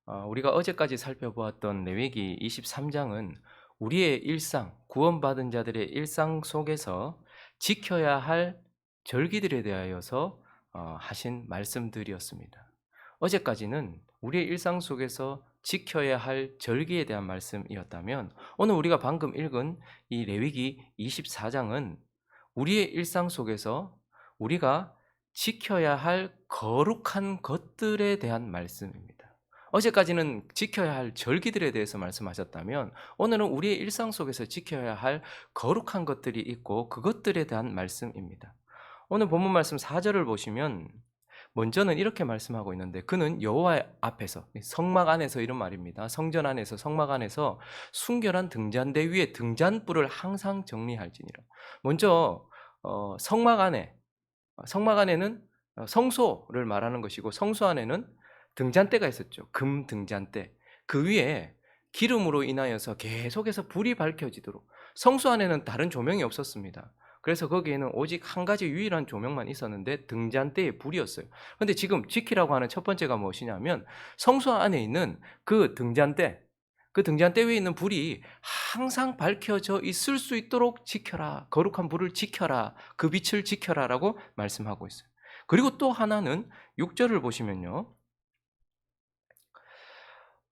우리가 어제까지 살펴보았던 레위기 23장은 우리의 일상, 구원받은 자들의 일상 속에서 지켜야 할 절기들에 대하여서 하신 말씀들이었습니다. 어제까지는 우리의 일상 속에서 지켜야 할 절기에 대한 말씀이었다면, 오늘 우리가 방금 읽은 이 레위기 24장은 우리의 일상 속에서 우리가 지켜야 할 거룩한 것들에 대한 말씀입니다. 어제까지는 지켜야 할 절기들에 대해서 말씀하셨다면, 오늘은 우리의 일상 속에서 지켜야 할 거룩한 것들이 있고 그것들에 대한 말씀입니다. 오늘 본문 말씀 4절을 보시면 먼저는 이렇게 말씀하고 있는데, 그는 여호와 앞에서, 성막 안에서, 이런 말입니다. 성전 안에서, 성막 안에서 순결한 등잔대 위에 등잔불을 항상 정리할지니라. 먼저 성막 안에, 성막 안에는 성소를 말하는 것이고, 성소 안에는 등잔대가 있었죠. 금 등잔대. 그 위에 기름으로 인하여서 계속해서 불이 밝혀지도록. 성소 안에는 다른 조명이 없었습니다. 그래서 거기에는 오직 한 가지 유일한 조명만 있었는데 등잔대에 불이었어요. 근데 지금 지키라고 하는 첫 번째가 무엇이냐면, 성소 안에 있는 그 등잔대, 그 등잔대 위에 있는 불이 항상 밝혀져 있을 수 있도록 지켜라. 거룩한 불을 지켜라. 그 빛을 지켜라라고 말씀하고 있어요. 그리고 또 하나는 6절을 보시면요,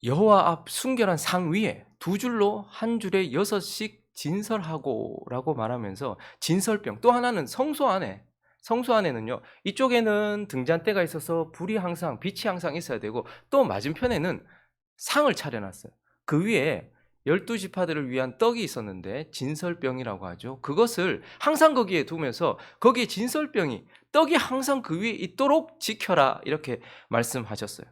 여호와 앞 순결한 상 위에 두 줄로 한 줄에 6씩 진설하고라고 말하면서, 진설병. 또 하나는 성소 안에, 성소 안에는요, 이쪽에는 등잔대가 있어서 불이 항상, 빛이 항상 있어야 되고, 또 맞은편에는 상을 차려놨어요. 그 위에 12지파들을 위한 떡이 있었는데, 진설병이라고 하죠. 그것을 항상 거기에 두면서 거기에 진설병이, 떡이 항상 그 위에 있도록 지켜라, 이렇게 말씀하셨어요.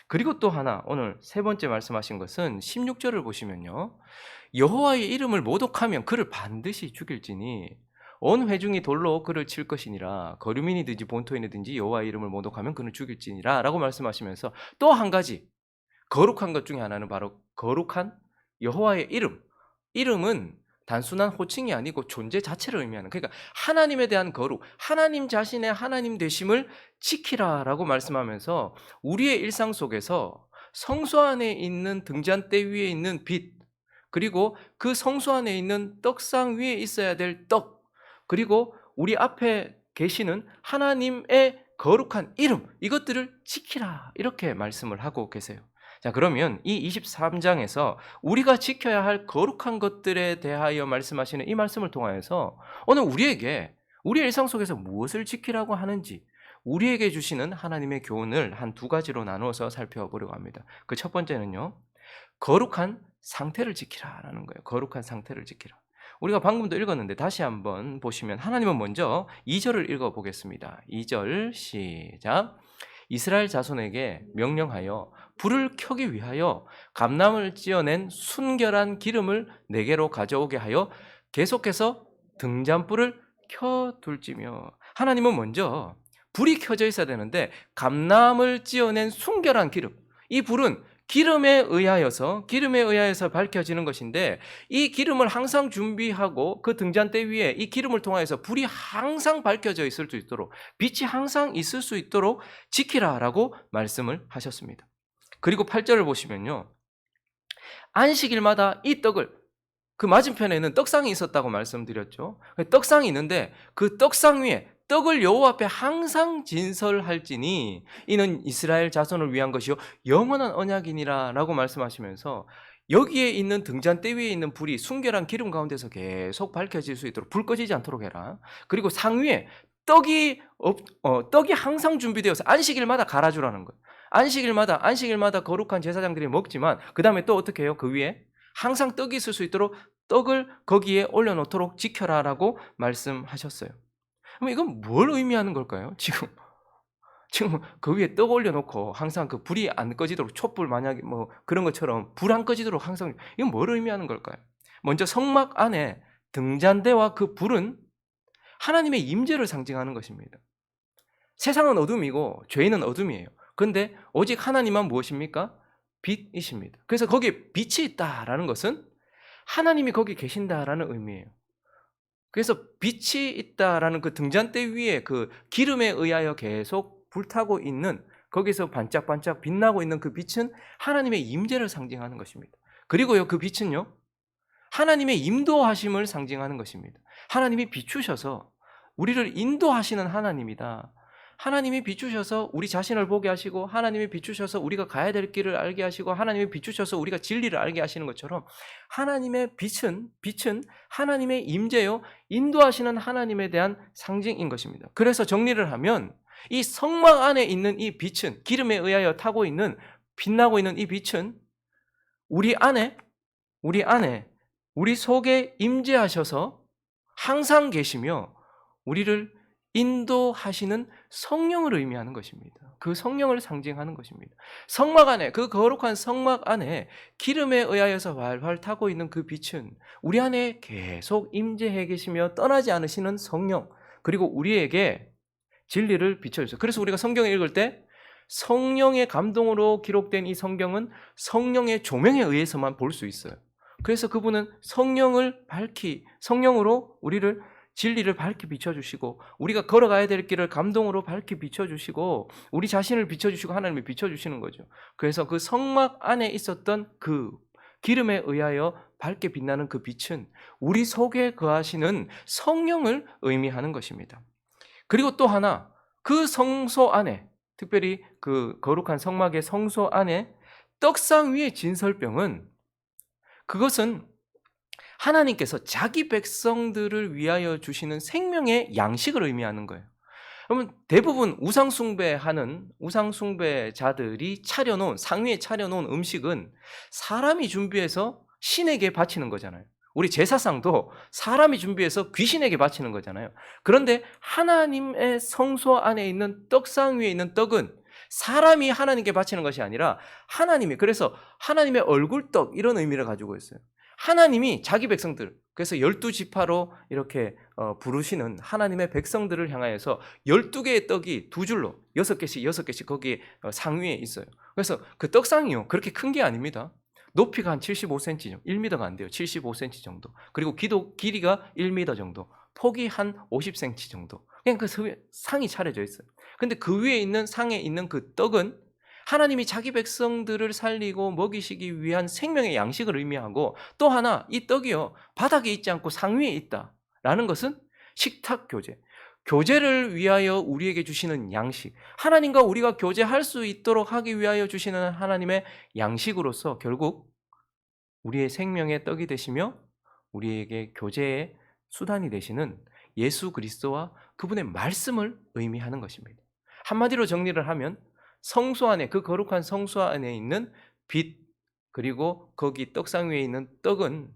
그리고 또 하나, 오늘 세 번째 말씀하신 것은 16절을 보시면요, 여호와의 이름을 모독하면 그를 반드시 죽일지니 온 회중이 돌로 그를 칠 것이니라. 거류민이든지 본토인이든지 여호와의 이름을 모독하면 그는 죽일지니라 라고 말씀하시면서, 또 한 가지 거룩한 것 중에 하나는 바로 거룩한 여호와의 이름. 이름은 단순한 호칭이 아니고 존재 자체를 의미하는, 그러니까 하나님에 대한 거룩, 하나님 자신의 하나님 되심을 지키라라고 말씀하면서, 우리의 일상 속에서 성소 안에 있는 등잔대 위에 있는 빛, 그리고 그 성소 안에 있는 떡상 위에 있어야 될 떡, 그리고 우리 앞에 계시는 하나님의 거룩한 이름, 이것들을 지키라, 이렇게 말씀을 하고 계세요. 자, 그러면 이 23장에서 우리가 지켜야 할 거룩한 것들에 대하여 말씀하시는 이 말씀을 통하여서 오늘 우리에게, 우리의 일상 속에서 무엇을 지키라고 하는지 우리에게 주시는 하나님의 교훈을 한 두 가지로 나누어서 살펴보려고 합니다. 그 첫 번째는요, 거룩한 상태를 지키라라는 거예요. 거룩한 상태를 지키라. 우리가 방금도 읽었는데 다시 한번 보시면, 하나님은 먼저 2절을 읽어보겠습니다. 2절 시작. 이스라엘 자손에게 명령하여 불을 켜기 위하여 감람을 찧어낸 순결한 기름을 내게로 가져오게 하여 계속해서 등잔불을 켜둘지며. 하나님은 먼저 불이 켜져 있어야 되는데, 감람을 찧어낸 순결한 기름, 이 불은 기름에 의하여서 밝혀지는 것인데, 이 기름을 항상 준비하고 그 등잔대 위에 이 기름을 통하여서 불이 항상 밝혀져 있을 수 있도록, 빛이 항상 있을 수 있도록 지키라라고 말씀을 하셨습니다. 그리고 8절을 보시면요, 안식일마다 이 떡을, 그 맞은편에는 떡상이 있었다고 말씀드렸죠. 떡상이 있는데 그 떡상 위에 떡을 여호와 앞에 항상 진설할지니 이는 이스라엘 자손을 위한 것이요 영원한 언약이니라 라고 말씀하시면서, 여기에 있는 등잔대 위에 있는 불이 순결한 기름 가운데서 계속 밝혀질 수 있도록 불 꺼지지 않도록 해라. 그리고 상 위에 떡이 항상 준비되어서 안식일마다 갈아주라는 거예요. 안식일마다 거룩한 제사장들이 먹지만, 그 다음에 또 어떻게 해요? 그 위에 항상 떡이 있을 수 있도록 떡을 거기에 올려놓도록 지켜라라고 말씀하셨어요. 그럼 이건 뭘 의미하는 걸까요? 지금 그 위에 떡 올려놓고 항상 그 불이 안 꺼지도록, 촛불 만약에 뭐 그런 것처럼 불 안 꺼지도록 항상, 이건 뭘 의미하는 걸까요? 먼저 성막 안에 등잔대와 그 불은 하나님의 임재를 상징하는 것입니다. 세상은 어둠이고 죄인은 어둠이에요. 그런데 오직 하나님만 무엇입니까? 빛이십니다. 그래서 거기에 빛이 있다라는 것은 하나님이 거기 계신다라는 의미예요. 그래서 빛이 있다라는 그 등잔대 위에 그 기름에 의하여 계속 불타고 있는 거기서 반짝반짝 빛나고 있는 그 빛은 하나님의 임재를 상징하는 것입니다. 그리고요, 그 빛은요, 하나님의 인도하심을 상징하는 것입니다. 하나님이 비추셔서 우리를 인도하시는 하나님이다. 하나님이 비추셔서 우리 자신을 보게 하시고, 하나님이 비추셔서 우리가 가야 될 길을 알게 하시고, 하나님이 비추셔서 우리가 진리를 알게 하시는 것처럼 하나님의 빛은 하나님의 임재요, 인도하시는 하나님에 대한 상징인 것입니다. 그래서 정리를 하면 이 성막 안에 있는 이 빛은, 기름에 의하여 타고 있는, 빛나고 있는 이 빛은 우리 안에 우리 속에 임재하셔서 항상 계시며 우리를 인도하시는 성령을 의미하는 것입니다. 그 성령을 상징하는 것입니다. 성막 안에, 그 거룩한 성막 안에 기름에 의하여서 활활 타고 있는 그 빛은 우리 안에 계속 임재해 계시며 떠나지 않으시는 성령, 그리고 우리에게 진리를 비춰주세요. 그래서 우리가 성경을 읽을 때 성령의 감동으로 기록된 이 성경은 성령의 조명에 의해서만 볼 수 있어요. 그래서 그분은 성령으로 우리를 진리를 밝게 비춰주시고, 우리가 걸어가야 될 길을 감동으로 밝게 비춰주시고, 우리 자신을 비춰주시고 하나님이 비춰주시는 거죠. 그래서 그 성막 안에 있었던 그 기름에 의하여 밝게 빛나는 그 빛은 우리 속에 거하시는 성령을 의미하는 것입니다. 그리고 또 하나, 그 성소 안에, 특별히 그 거룩한 성막의 성소 안에 떡상 위의 진설병은, 그것은 하나님께서 자기 백성들을 위하여 주시는 생명의 양식을 의미하는 거예요. 그러면 대부분 우상숭배자들이 상위에 차려놓은 음식은 사람이 준비해서 신에게 바치는 거잖아요. 우리 제사상도 사람이 준비해서 귀신에게 바치는 거잖아요. 그런데 하나님의 성소 안에 있는 떡상 위에 있는 떡은 사람이 하나님께 바치는 것이 아니라 그래서 하나님의 얼굴떡, 이런 의미를 가지고 있어요. 하나님이 자기 백성들, 그래서 12지파로 이렇게 부르시는 하나님의 백성들을 향하여서 12개의 떡이 두 줄로 6개씩 거기에 상위에 있어요. 그래서 그 떡상이요, 그렇게 큰 게 아닙니다. 높이가 한 75cm 정도, 1m가 안 돼요. 75cm 정도. 그리고 길이가 1m 정도, 폭이 한 50cm 정도. 그냥 그 상이 차려져 있어요. 근데 그 위에 있는 상에 있는 그 떡은 하나님이 자기 백성들을 살리고 먹이시기 위한 생명의 양식을 의미하고, 또 하나, 이 떡이요, 바닥에 있지 않고 상 위에 있다라는 것은 식탁 교제를 위하여 우리에게 주시는 양식, 하나님과 우리가 교제할 수 있도록 하기 위하여 주시는 하나님의 양식으로서 결국 우리의 생명의 떡이 되시며 우리에게 교제의 수단이 되시는 예수 그리스도와 그분의 말씀을 의미하는 것입니다. 한마디로 정리를 하면 성소 안에, 그 거룩한 성소 안에 있는 빛, 그리고 거기 떡상 위에 있는 떡은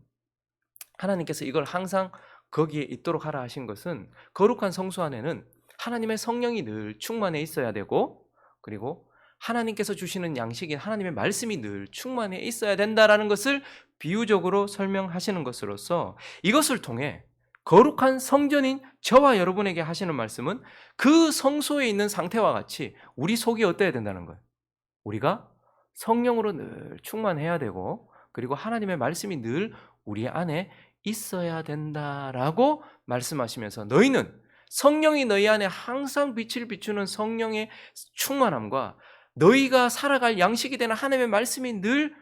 하나님께서 이걸 항상 거기에 있도록 하라 하신 것은, 거룩한 성소 안에는 하나님의 성령이 늘 충만해 있어야 되고, 그리고 하나님께서 주시는 양식인 하나님의 말씀이 늘 충만해 있어야 된다라는 것을 비유적으로 설명하시는 것으로서, 이것을 통해 거룩한 성전인 저와 여러분에게 하시는 말씀은 그 성소에 있는 상태와 같이 우리 속이 어때야 된다는 거예요. 우리가 성령으로 늘 충만해야 되고, 그리고 하나님의 말씀이 늘 우리 안에 있어야 된다라고 말씀하시면서, 너희는 성령이 너희 안에 항상 빛을 비추는 성령의 충만함과 너희가 살아갈 양식이 되는 하나님의 말씀이 늘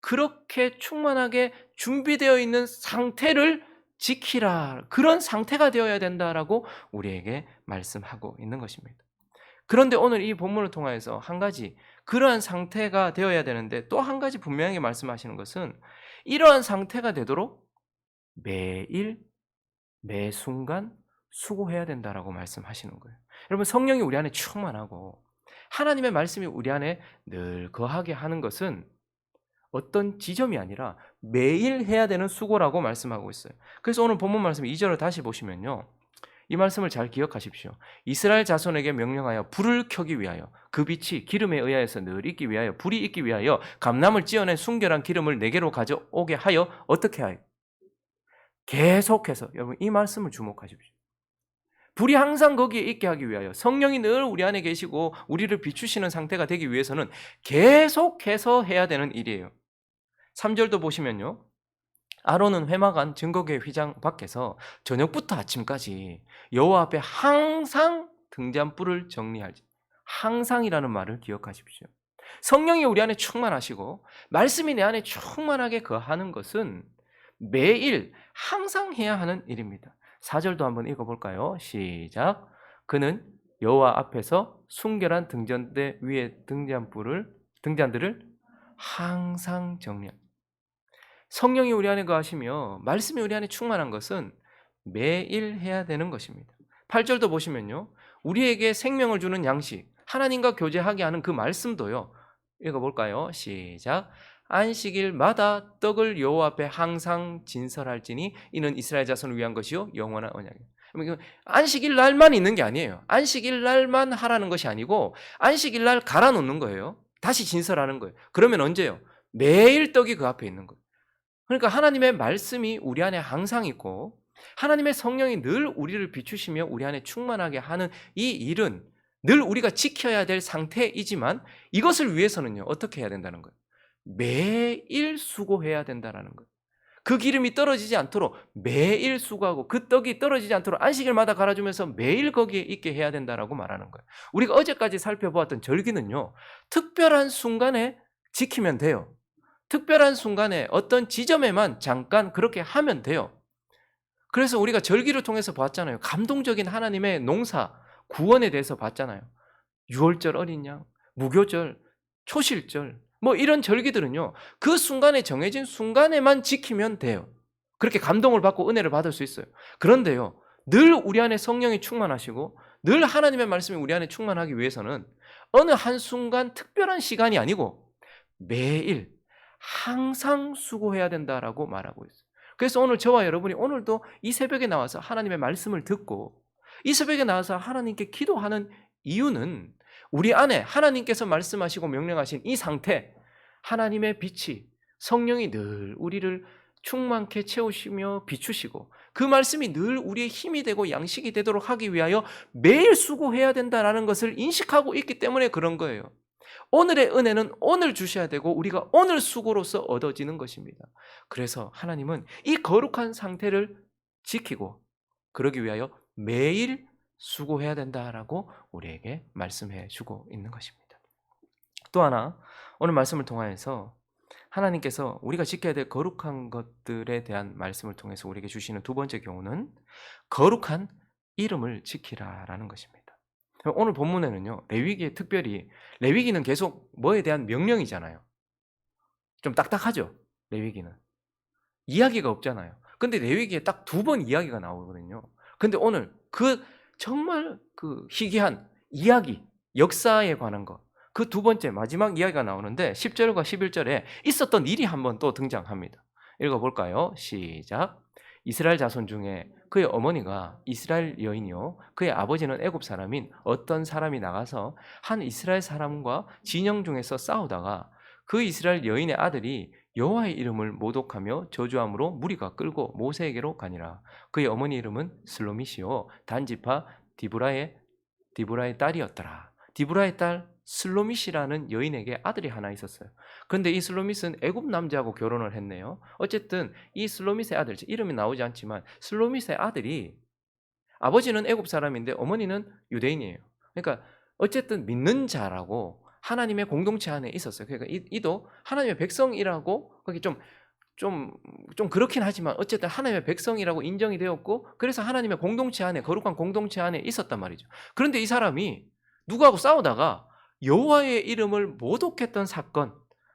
그렇게 충만하게 준비되어 있는 상태를 지키라, 그런 상태가 되어야 된다라고 우리에게 말씀하고 있는 것입니다. 그런데 오늘 이 본문을 통해서 한 가지, 그러한 상태가 되어야 되는데 또 한 가지 분명하게 말씀하시는 것은, 이러한 상태가 되도록 매일 매 순간 수고해야 된다라고 말씀하시는 거예요. 여러분, 성령이 우리 안에 충만하고 하나님의 말씀이 우리 안에 늘 거하게 하는 것은 어떤 지점이 아니라 매일 해야 되는 수고라고 말씀하고 있어요. 그래서 오늘 본문 말씀 2절을 다시 보시면요, 이 말씀을 잘 기억하십시오. 이스라엘 자손에게 명령하여 불을 켜기 위하여, 그 빛이 기름에 의하여서 늘 있기 위하여, 불이 있기 위하여 감람을 찌어낸 순결한 기름을 내게로 가져오게 하여, 어떻게 하여? 계속해서, 여러분 이 말씀을 주목하십시오. 불이 항상 거기에 있게 하기 위하여, 성령이 늘 우리 안에 계시고 우리를 비추시는 상태가 되기 위해서는 계속해서 해야 되는 일이에요. 3절도 보시면요, 아론은 회막안 증거궤 휘장 밖에서 저녁부터 아침까지 여호와 앞에 항상 등잔불을 정리하지, 항상이라는 말을 기억하십시오. 성령이 우리 안에 충만하시고 말씀이 내 안에 충만하게 거하는 것은 매일 항상 해야 하는 일입니다. 4절도 한번 읽어볼까요? 시작. 그는 여호와 앞에서 순결한 등잔대 위에 등잔들을 항상 정리합니다. 성령이 우리 안에 거하시며 말씀이 우리 안에 충만한 것은 매일 해야 되는 것입니다. 8절도 보시면요. 우리에게 생명을 주는 양식, 하나님과 교제하게 하는 그 말씀도요. 읽어볼까요? 시작. 안식일마다 떡을 여호와 앞에 항상 진설할지니 이는 이스라엘 자손을 위한 것이요 영원한 언약이에요. 안식일 날만 있는 게 아니에요. 안식일 날만 하라는 것이 아니고 안식일 날 갈아 놓는 거예요. 다시 진설하는 거예요. 그러면 언제요? 매일 떡이 그 앞에 있는 거예요. 그러니까 하나님의 말씀이 우리 안에 항상 있고 하나님의 성령이 늘 우리를 비추시며 우리 안에 충만하게 하는 이 일은 늘 우리가 지켜야 될 상태이지만 이것을 위해서는요. 어떻게 해야 된다는 거예요? 매일 수고해야 된다는 거예요. 그 기름이 떨어지지 않도록 매일 수고하고 그 떡이 떨어지지 않도록 안식일마다 갈아주면서 매일 거기에 있게 해야 된다라고 말하는 거예요. 우리가 어제까지 살펴보았던 절기는요. 특별한 순간에 지키면 돼요. 특별한 순간에 어떤 지점에만 잠깐 그렇게 하면 돼요. 그래서 우리가 절기를 통해서 봤잖아요. 감동적인 하나님의 농사, 구원에 대해서 봤잖아요. 유월절 어린 양, 무교절, 초실절 뭐 이런 절기들은요. 그 순간에 정해진 순간에만 지키면 돼요. 그렇게 감동을 받고 은혜를 받을 수 있어요. 그런데요. 늘 우리 안에 성령이 충만하시고 늘 하나님의 말씀이 우리 안에 충만하기 위해서는 어느 한순간 특별한 시간이 아니고 매일 항상 수고해야 된다라고 말하고 있어요. 그래서 오늘 저와 여러분이 오늘도 이 새벽에 나와서 하나님의 말씀을 듣고 이 새벽에 나와서 하나님께 기도하는 이유는 우리 안에 하나님께서 말씀하시고 명령하신 이 상태, 하나님의 빛이 성령이 늘 우리를 충만케 채우시며 비추시고 그 말씀이 늘 우리의 힘이 되고 양식이 되도록 하기 위하여 매일 수고해야 된다는 것을 인식하고 있기 때문에 그런 거예요. 오늘의 은혜는 오늘 주셔야 되고 우리가 오늘 수고로서 얻어지는 것입니다. 그래서 하나님은 이 거룩한 상태를 지키고 그러기 위하여 매일 수고해야 된다라고 우리에게 말씀해 주고 있는 것입니다. 또 하나 오늘 말씀을 통하여서 하나님께서 우리가 지켜야 될 거룩한 것들에 대한 말씀을 통해서 우리에게 주시는 두 번째 교훈은 거룩한 이름을 지키라라는 것입니다. 오늘 본문에는요. 레위기에 특별히 레위기는 계속 뭐에 대한 명령이잖아요. 좀 딱딱하죠. 레위기는. 이야기가 없잖아요. 근데 레위기에 딱 2번 이야기가 나오거든요. 근데 오늘 그 정말 그 희귀한 이야기, 역사에 관한 것, 그 두 번째 마지막 이야기가 나오는데 10절과 11절에 있었던 일이 한번 또 등장합니다. 읽어볼까요? 시작. 이스라엘 자손 중에 그의 어머니가 이스라엘 여인이요 그의 아버지는 애굽 사람인 어떤 사람이 나가서 한 이스라엘 사람과 진영 중에서 싸우다가 그 이스라엘 여인의 아들이 여호와의 이름을 모독하며 저주함으로 무리가 끌고 모세에게로 가니라. 그의 어머니 이름은 슬로미시요 단지파 디브라의 딸이었더라. 디브라의 딸 슬로밋이라는 여인에게 아들이 하나 있었어요. 그런데 이 슬로밋은 애굽 남자하고 결혼을 했네요. 어쨌든 이 슬로밋의 아들, 이름이 나오지 않지만 슬로밋의 아들이 아버지는 애굽 사람인데 어머니는 유대인이에요. 그러니까 어쨌든 믿는 자라고 하나님의 공동체 안에 있었어요. 그러니까 이도 하나님의 백성이라고 그게 좀 그렇긴 하지만 어쨌든 하나님의 백성이라고 인정이 되었고 그래서 하나님의 공동체 안에 거룩한 공동체 안에 있었단 말이죠. 그런데 이 사람이 누구하고 싸우다가 여호와의 이름을 모독했던 사건,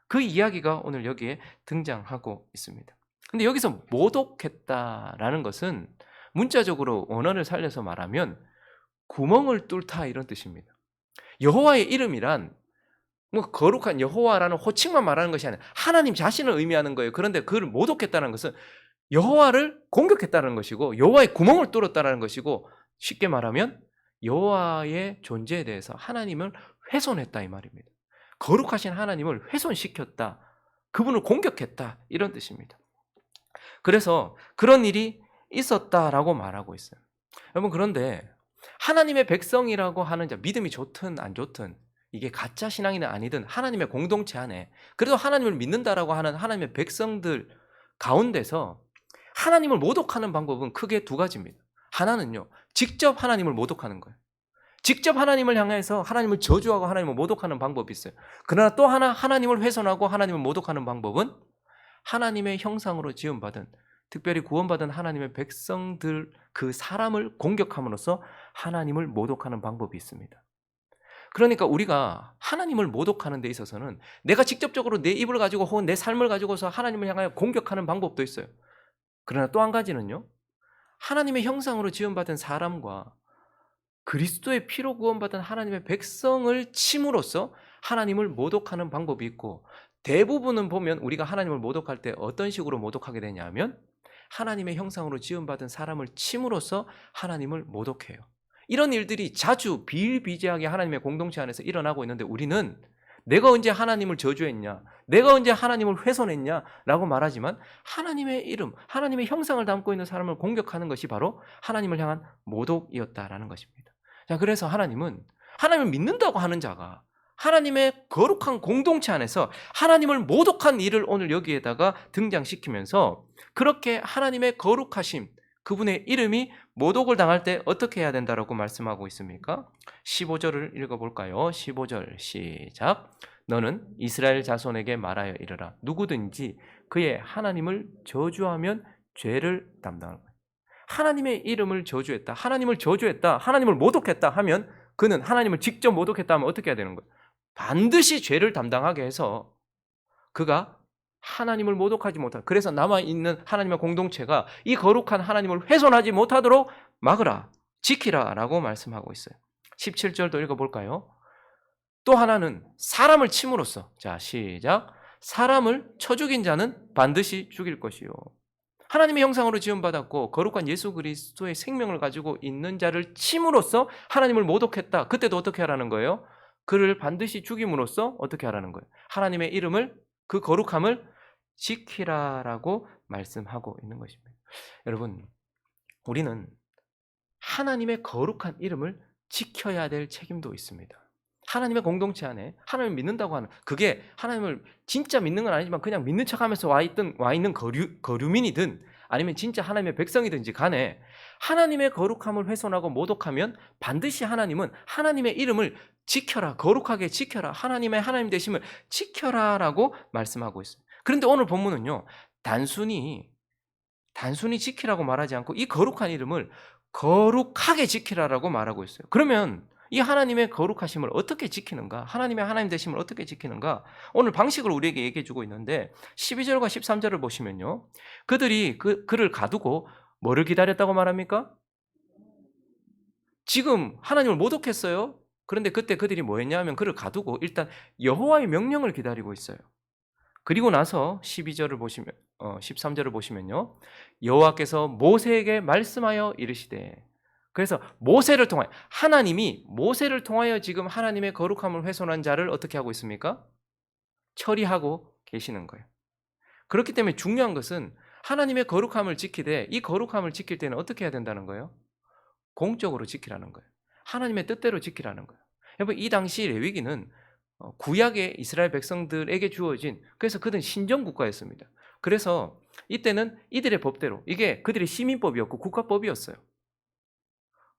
그 이야기가 오늘 여기에 등장하고 있습니다. 근데 여기서 모독했다라는 것은 문자적으로 원어를 살려서 말하면 구멍을 뚫다 이런 뜻입니다. 여호와의 이름이란 뭐 거룩한 여호와라는 호칭만 말하는 것이 아니라 하나님 자신을 의미하는 거예요. 그런데 그를 모독했다는 것은 여호와를 공격했다는 것이고 여호와의 구멍을 뚫었다는 것이고 쉽게 말하면 여호와의 존재에 대해서 하나님을 훼손했다 이 말입니다. 거룩하신 하나님을 훼손시켰다. 그분을 공격했다. 이런 뜻입니다. 그래서 그런 일이 있었다라고 말하고 있어요. 여러분 그런데 하나님의 백성이라고 하는 자 믿음이 좋든 안 좋든 이게 가짜 신앙이든 아니든 하나님의 공동체 안에 그래도 하나님을 믿는다라고 하는 하나님의 백성들 가운데서 하나님을 모독하는 방법은 크게 두 가지입니다. 하나는요. 직접 하나님을 모독하는 거예요. 직접 하나님을 향해서 하나님을 저주하고 하나님을 모독하는 방법이 있어요. 그러나 또 하나 하나님을 훼손하고 하나님을 모독하는 방법은 하나님의 형상으로 지음받은, 특별히 구원받은 하나님의 백성들, 그 사람을 공격함으로써 하나님을 모독하는 방법이 있습니다. 그러니까 우리가 하나님을 모독하는 데 있어서는 내가 직접적으로 내 입을 가지고 혹은 내 삶을 가지고서 하나님을 향하여 공격하는 방법도 있어요. 그러나 또 한 가지는요, 하나님의 형상으로 지음받은 사람과 그리스도의 피로 구원받은 하나님의 백성을 침으로써 하나님을 모독하는 방법이 있고, 대부분은 보면 우리가 하나님을 모독할 때 어떤 식으로 모독하게 되냐면 하나님의 형상으로 지음받은 사람을 침으로써 하나님을 모독해요. 이런 일들이 자주 비일비재하게 하나님의 공동체 안에서 일어나고 있는데, 우리는 내가 언제 하나님을 저주했냐, 내가 언제 하나님을 훼손했냐라고 말하지만 하나님의 이름, 하나님의 형상을 담고 있는 사람을 공격하는 것이 바로 하나님을 향한 모독이었다라는 것입니다. 자, 그래서 하나님은 하나님을 믿는다고 하는 자가 하나님의 거룩한 공동체 안에서 하나님을 모독한 일을 오늘 여기에다가 등장시키면서, 그렇게 하나님의 거룩하심, 그분의 이름이 모독을 당할 때 어떻게 해야 된다라고 말씀하고 있습니까? 15절을 읽어볼까요? 15절 시작. 너는 이스라엘 자손에게 말하여 이르라. 누구든지 그의 하나님을 저주하면 죄를 담당할 거예요. 하나님의 이름을 저주했다, 하나님을 저주했다, 하나님을 모독했다 하면, 그는 하나님을 직접 모독했다 하면 어떻게 해야 되는 거예요? 반드시 죄를 담당하게 해서 그가 하나님을 모독하지 못하도록, 그래서 남아있는 하나님의 공동체가 이 거룩한 하나님을 훼손하지 못하도록 막으라, 지키라 라고 말씀하고 있어요. 17절도 읽어볼까요? 또 하나는 사람을 침으로써, 자 시작. 사람을 쳐 죽인 자는 반드시 죽일 것이요. 하나님의 형상으로 지음받았고 거룩한 예수 그리스도의 생명을 가지고 있는 자를 침으로써 하나님을 모독했다. 그때도 어떻게 하라는 거예요? 그를 반드시 죽임으로써 어떻게 하라는 거예요? 하나님의 이름을, 그 거룩함을 지키라라고 말씀하고 있는 것입니다. 여러분, 우리는 하나님의 거룩한 이름을 지켜야 될 책임도 있습니다. 하나님의 공동체 안에 하나님을 믿는다고 하는, 그게 하나님을 진짜 믿는 건 아니지만 그냥 믿는 척하면서 와 있는 거류민이든 아니면 진짜 하나님의 백성이든지 간에 하나님의 거룩함을 훼손하고 모독하면 반드시 하나님은 하나님의 이름을 지켜라, 거룩하게 지켜라, 하나님의 하나님 되심을 지켜라라고 말씀하고 있어요. 그런데 오늘 본문은요, 단순히 지키라고 말하지 않고 이 거룩한 이름을 거룩하게 지키라라고 말하고 있어요. 그러면 이 하나님의 거룩하심을 어떻게 지키는가, 하나님의 하나님 되심을 어떻게 지키는가, 오늘 방식을 우리에게 얘기해 주고 있는데, 12절과 13절을 보시면요, 그들이 그를 가두고 뭐를 기다렸다고 말합니까? 지금 하나님을 모독했어요. 그런데 그때 그들이 뭐 했냐면 그를 가두고 일단 여호와의 명령을 기다리고 있어요. 그리고 나서 12절을 보시면 13절을 보시면요, 여호와께서 모세에게 말씀하여 이르시되, 그래서 모세를 통하여, 하나님이 모세를 통하여 지금 하나님의 거룩함을 훼손한 자를 어떻게 하고 있습니까? 처리하고 계시는 거예요. 그렇기 때문에 중요한 것은 하나님의 거룩함을 지키되, 이 거룩함을 지킬 때는 어떻게 해야 된다는 거예요? 공적으로 지키라는 거예요. 하나님의 뜻대로 지키라는 거예요. 여러분, 이 당시 레위기는 구약의 이스라엘 백성들에게 주어진, 그래서 그들은 신정국가였습니다. 그래서 이때는 이들의 법대로, 이게 그들의 시민법이었고 국가법이었어요.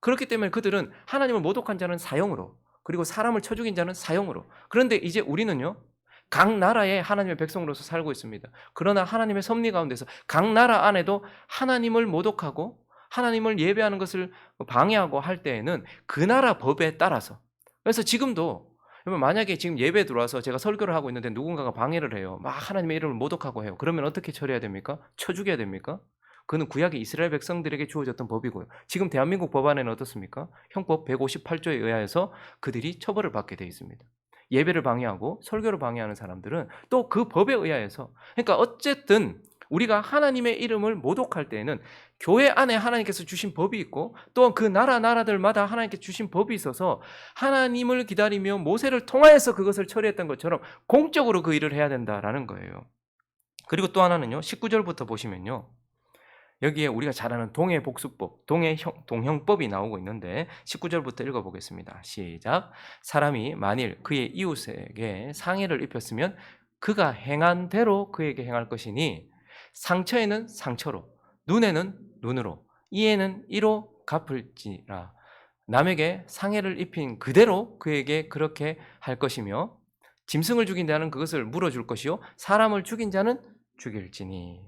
그렇기 때문에 그들은 하나님을 모독한 자는 사형으로, 그리고 사람을 쳐 죽인 자는 사형으로. 그런데 이제 우리는요, 각 나라에 하나님의 백성으로서 살고 있습니다. 그러나 하나님의 섭리 가운데서 각 나라 안에도 하나님을 모독하고 하나님을 예배하는 것을 방해하고 할 때에는 그 나라 법에 따라서, 그래서 지금도 만약에 지금 예배에 들어와서 제가 설교를 하고 있는데 누군가가 방해를 해요, 막 하나님의 이름을 모독하고 해요. 그러면 어떻게 처리해야 됩니까? 쳐 죽여야 됩니까? 그는 구약의 이스라엘 백성들에게 주어졌던 법이고요. 지금 대한민국 법안에는 어떻습니까? 형법 158조에 의하여서 그들이 처벌을 받게 되어 있습니다. 예배를 방해하고 설교를 방해하는 사람들은 또 그 법에 의하여서, 그러니까 어쨌든 우리가 하나님의 이름을 모독할 때에는 교회 안에 하나님께서 주신 법이 있고, 또 그 나라들마다 하나님께서 주신 법이 있어서 하나님을 기다리며 모세를 통하여서 그것을 처리했던 것처럼 공적으로 그 일을 해야 된다라는 거예요. 그리고 또 하나는요, 19절부터 보시면요, 여기에 우리가 잘 아는 동해복수법, 동형법이 나오고 있는데 19절부터 읽어보겠습니다. 시작. 사람이 만일 그의 이웃에게 상해를 입혔으면 그가 행한 대로 그에게 행할 것이니, 상처에는 상처로, 눈에는 눈으로, 이에는 이로 갚을지라. 남에게 상해를 입힌 그대로 그에게 그렇게 할 것이며 짐승을 죽인 자는 그것을 물어줄 것이요 사람을 죽인 자는 죽일지니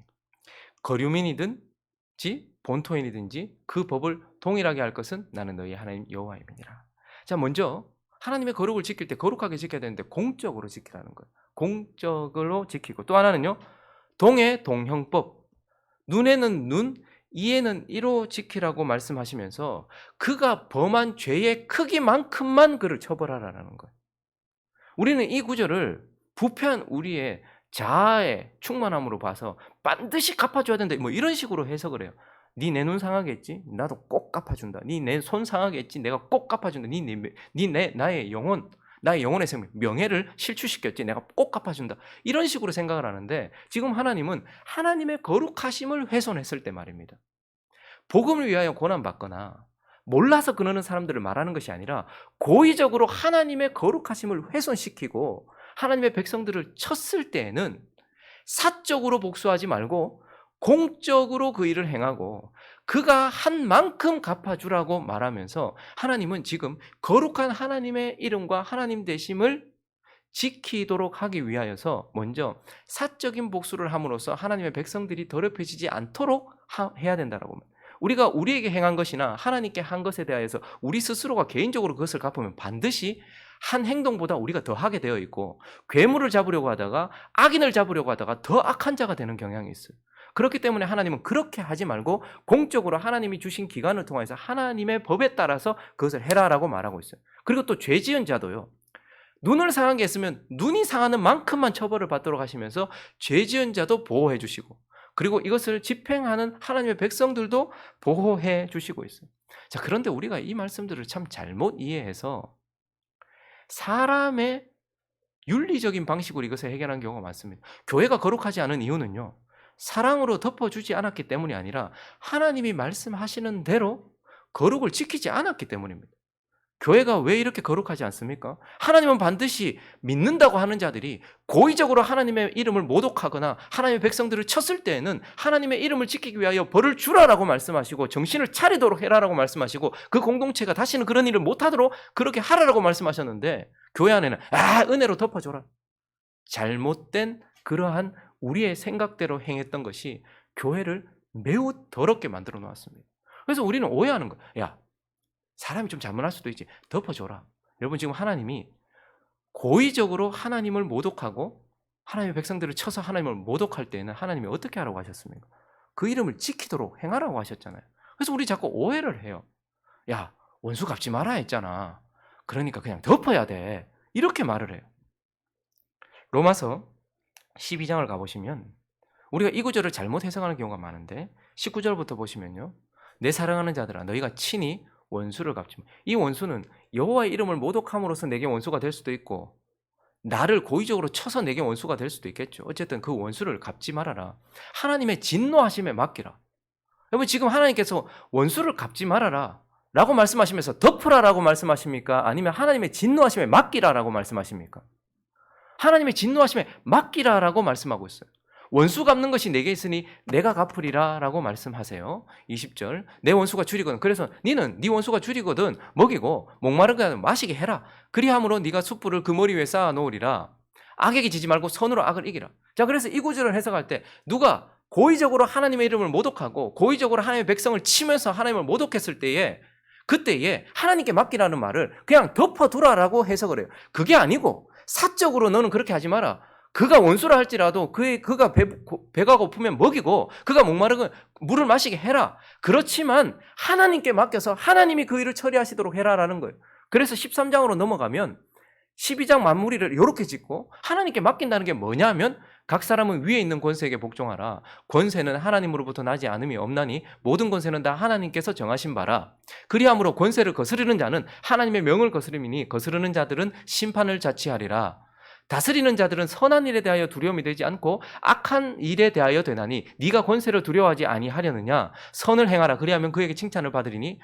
거류민이든지 본토인이든지 그 법을 동일하게 할 것은 나는 너희 하나님 여호와임이니라. 자, 먼저 하나님의 거룩을 지킬 때 거룩하게 지켜야 되는데 공적으로 지키라는 거예요. 공적으로 지키고 또 하나는요. 동의 동형법. 눈에는 눈, 이에는 이로 지키라고 말씀하시면서 그가 범한 죄의 크기만큼만 그를 처벌하라는 거예요. 우리는 이 구절을 부패한 우리의 자아의 충만함으로 봐서 반드시 갚아줘야 된다 뭐 이런 식으로 해석을 해요. 네 내 눈 상하게 했지? 나도 꼭 갚아준다. 네 내 손 상하게 했지? 내가 꼭 갚아준다. 나의 영혼, 나의 영혼의 생명, 명예를 실추시켰지? 내가 꼭 갚아준다. 이런 식으로 생각을 하는데 지금 하나님은 하나님의 거룩하심을 훼손했을 때 말입니다. 복음을 위하여 고난받거나 몰라서 그러는 사람들을 말하는 것이 아니라 고의적으로 하나님의 거룩하심을 훼손시키고 하나님의 백성들을 쳤을 때에는 사적으로 복수하지 말고 공적으로 그 일을 행하고 그가 한 만큼 갚아주라고 말하면서 하나님은 지금 거룩한 하나님의 이름과 하나님 되심을 지키도록 하기 위하여서 먼저 사적인 복수를 함으로써 하나님의 백성들이 더럽혀지지 않도록 해야 된다라고 합니다. 우리가 우리에게 행한 것이나 하나님께 한 것에 대하여서 우리 스스로가 개인적으로 그것을 갚으면 반드시 한 행동보다 우리가 더 하게 되어 있고 괴물을 잡으려고 하다가 악인을 잡으려고 하다가 더 악한 자가 되는 경향이 있어요. 그렇기 때문에 하나님은 그렇게 하지 말고 공적으로 하나님이 주신 기관을 통해서 하나님의 법에 따라서 그것을 해라라고 말하고 있어요. 그리고 또 죄 지은 자도요. 눈을 상하게 했으면 눈이 상하는 만큼만 처벌을 받도록 하시면서 죄 지은 자도 보호해 주시고 그리고 이것을 집행하는 하나님의 백성들도 보호해 주시고 있어요. 자, 그런데 우리가 이 말씀들을 참 잘못 이해해서 사람의 윤리적인 방식으로 이것을 해결하는 경우가 많습니다. 교회가 거룩하지 않은 이유는요. 사랑으로 덮어주지 않았기 때문이 아니라 하나님이 말씀하시는 대로 거룩을 지키지 않았기 때문입니다. 교회가 왜 이렇게 거룩하지 않습니까? 하나님은 반드시 믿는다고 하는 자들이 고의적으로 하나님의 이름을 모독하거나 하나님의 백성들을 쳤을 때에는 하나님의 이름을 지키기 위하여 벌을 주라라고 말씀하시고 정신을 차리도록 해라라고 말씀하시고 그 공동체가 다시는 그런 일을 못하도록 그렇게 하라라고 말씀하셨는데 교회 안에는 은혜로 덮어줘라. 잘못된 그러한 우리의 생각대로 행했던 것이 교회를 매우 더럽게 만들어 놓았습니다. 그래서 우리는 오해하는 거예요. 야, 사람이 좀 잘못할 수도 있지. 덮어줘라. 여러분 지금 하나님이 고의적으로 하나님을 모독하고 하나님의 백성들을 쳐서 하나님을 모독할 때에는 하나님이 어떻게 하라고 하셨습니까? 그 이름을 지키도록 행하라고 하셨잖아요. 그래서 우리 자꾸 오해를 해요. 야, 원수 갚지 마라 했잖아. 그러니까 그냥 덮어야 돼. 이렇게 말을 해요. 로마서 12장을 가보시면 우리가 이 구절을 잘못 해석하는 경우가 많은데 19절부터 보시면요. 내 사랑하는 자들아 너희가 친히 원수를 갚지 마. 이 원수는 여호와의 이름을 모독함으로써 내게 원수가 될 수도 있고 나를 고의적으로 쳐서 내게 원수가 될 수도 있겠죠. 어쨌든 그 원수를 갚지 말아라. 하나님의 진노하심에 맡기라. 여러분 지금 하나님께서 원수를 갚지 말아라 라고 말씀하시면서 덮으라라고 말씀하십니까? 아니면 하나님의 진노하심에 맡기라라고 말씀하십니까? 하나님의 진노하심에 맡기라라고 말씀하고 있어요. 원수 갚는 것이 내게 있으니 내가 갚으리라 라고 말씀하세요. 20절 내 원수가 줄이거든. 그래서 너는 네 원수가 줄이거든 먹이고 목마른 자 마시게 해라. 그리함으로 네가 숯불을 그 머리 위에 쌓아 놓으리라. 악에게 지지 말고 선으로 악을 이기라. 자, 그래서 이 구절을 해석할 때 누가 고의적으로 하나님의 이름을 모독하고 고의적으로 하나님의 백성을 치면서 하나님을 모독했을 때에 그때에 하나님께 맡기라는 말을 그냥 덮어두라라고 해석을 해요. 그게 아니고 사적으로 너는 그렇게 하지 마라. 그가 원수라 할지라도 그가 배가 고프면 먹이고 그가 목마르면 물을 마시게 해라. 그렇지만 하나님께 맡겨서 하나님이 그 일을 처리하시도록 해라라는 거예요. 그래서 13장으로 넘어가면 12장 마무리를 이렇게 짓고 하나님께 맡긴다는 게 뭐냐면 각 사람은 위에 있는 권세에게 복종하라. 권세는 하나님으로부터 나지 않음이 없나니 모든 권세는 다 하나님께서 정하신 바라. 그리함으로 권세를 거스르는 자는 하나님의 명을 거스름이니 거스르는 자들은 심판을 자취하리라. 다스리는 자들은 선한 일에 대하여 두려움이 되지 않고 악한 일에 대하여 되나니 네가 권세를 두려워하지 아니하려느냐. 선을 행하라. 그리하면 그에게 칭찬을 받으리니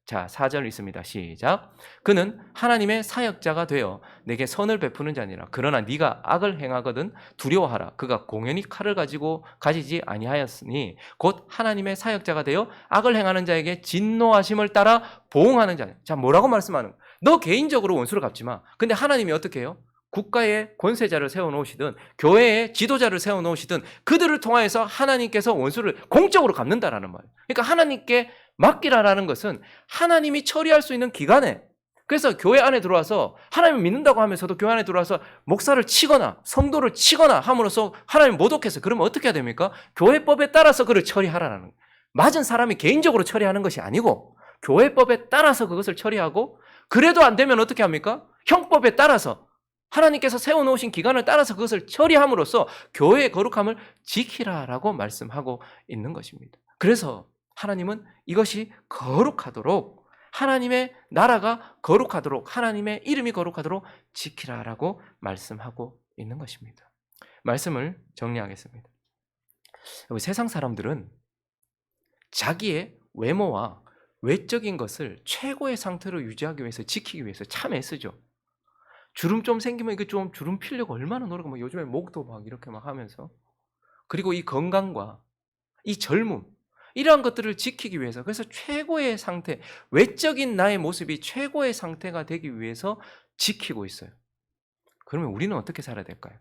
자, 4절 있습니다. 시작. 그는 하나님의 사역자가 되어 내게 선을 베푸는 자니라. 그러나 네가 악을 행하거든 두려워하라. 그가 공연히 칼을 가지지 아니하였으니 곧 하나님의 사역자가 되어 악을 행하는 자에게 진노하심을 따라 보응하는 자니. 자, 뭐라고 말씀하는 거야? 너 개인적으로 원수를 갚지 마. 근데 하나님이 어떻게 해요? 국가의 권세자를 세워놓으시든 교회의 지도자를 세워놓으시든 그들을 통하여서 하나님께서 원수를 공적으로 갚는다라는 말이에요. 그러니까 하나님께 맡기라라는 것은 하나님이 처리할 수 있는 기간에, 그래서 교회 안에 들어와서 하나님을 믿는다고 하면서도 교회 안에 들어와서 목사를 치거나 성도를 치거나 함으로써 하나님을 모독해서, 그러면 어떻게 해야 됩니까? 교회법에 따라서 그를 처리하라는 거예요. 맞은 사람이 개인적으로 처리하는 것이 아니고 교회법에 따라서 그것을 처리하고, 그래도 안 되면 어떻게 합니까? 형법에 따라서 하나님께서 세워놓으신 기간을 따라서 그것을 처리함으로써 교회의 거룩함을 지키라라고 말씀하고 있는 것입니다. 그래서 하나님은 이것이 거룩하도록, 하나님의 나라가 거룩하도록, 하나님의 이름이 거룩하도록 지키라라고 말씀하고 있는 것입니다. 말씀을 정리하겠습니다. 세상 사람들은 자기의 외모와 외적인 것을 최고의 상태로 유지하기 위해서, 지키기 위해서 참 애쓰죠. 주름 좀 생기면 이게 좀 주름 피려고 얼마나 노력하고, 막 요즘에 목도 막 이렇게 막 하면서, 그리고 이 건강과 이 젊음, 이러한 것들을 지키기 위해서, 그래서 최고의 상태, 외적인 나의 모습이 최고의 상태가 되기 위해서 지키고 있어요. 그러면 우리는 어떻게 살아야 될까요?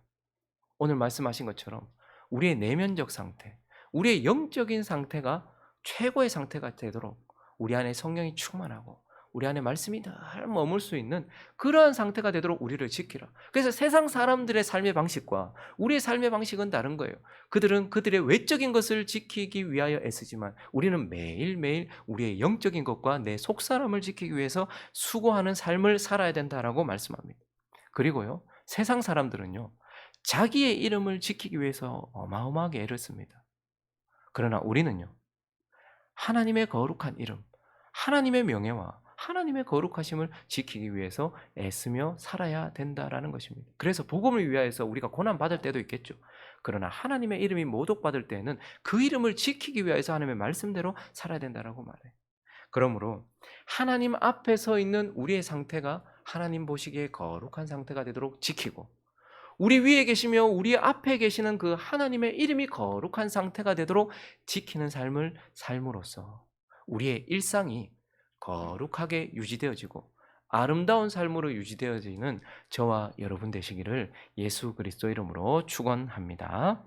오늘 말씀하신 것처럼 우리의 내면적 상태, 우리의 영적인 상태가 최고의 상태가 되도록 우리 안에 성령이 충만하고 우리 안에 말씀이 늘 머물 수 있는 그러한 상태가 되도록 우리를 지키라. 그래서 세상 사람들의 삶의 방식과 우리의 삶의 방식은 다른 거예요. 그들은 그들의 외적인 것을 지키기 위하여 애쓰지만 우리는 매일매일 우리의 영적인 것과 내 속사람을 지키기 위해서 수고하는 삶을 살아야 된다라고 말씀합니다. 그리고요, 세상 사람들은요, 자기의 이름을 지키기 위해서 어마어마하게 애를 씁니다. 그러나 우리는요, 하나님의 거룩한 이름, 하나님의 명예와 하나님의 거룩하심을 지키기 위해서 애쓰며 살아야 된다라는 것입니다. 그래서 복음을 위하여서 우리가 고난받을 때도 있겠죠. 그러나 하나님의 이름이 모독받을 때는 그 이름을 지키기 위해서 하나님의 말씀대로 살아야 된다라고 말해요. 그러므로 하나님 앞에 서 있는 우리의 상태가 하나님 보시기에 거룩한 상태가 되도록 지키고, 우리 위에 계시며 우리 앞에 계시는 그 하나님의 이름이 거룩한 상태가 되도록 지키는 삶을 삶으로써 우리의 일상이 거룩하게 유지되어지고 아름다운 삶으로 유지되어지는 저와 여러분 되시기를 예수 그리스도 이름으로 축원합니다.